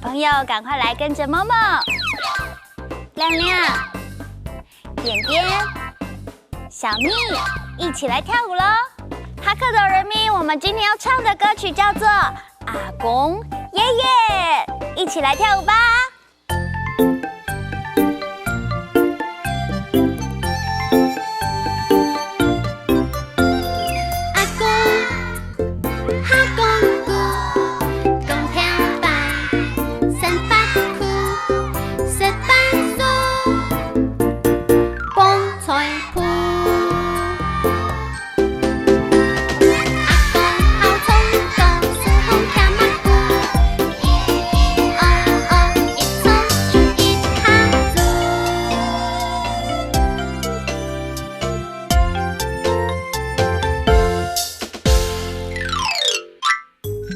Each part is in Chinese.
朋友赶快来跟着某某、亮亮、点点、小蜜一起来跳舞喽！哈克哆来咪，我们今天要唱的歌曲叫做《阿公爷爷》，一起来跳舞吧！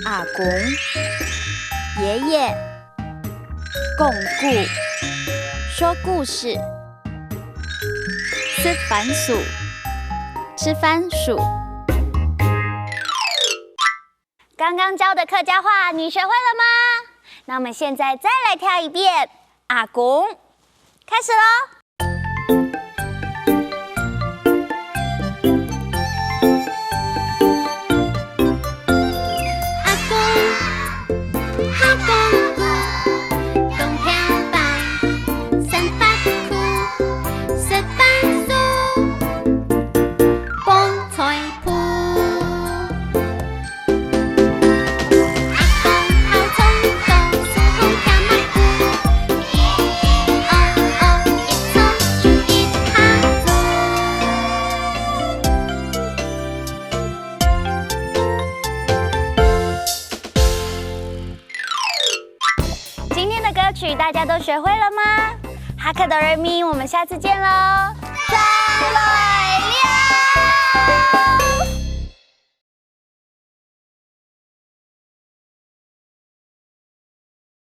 阿公、爷爷讲故说故事，吃番薯，吃番薯。刚刚教的客家话你学会了吗？那我们现在再来跳一遍阿公，开始咯！歌曲大家都学会了吗？哈克哆来咪，我们下次见喽，再来了。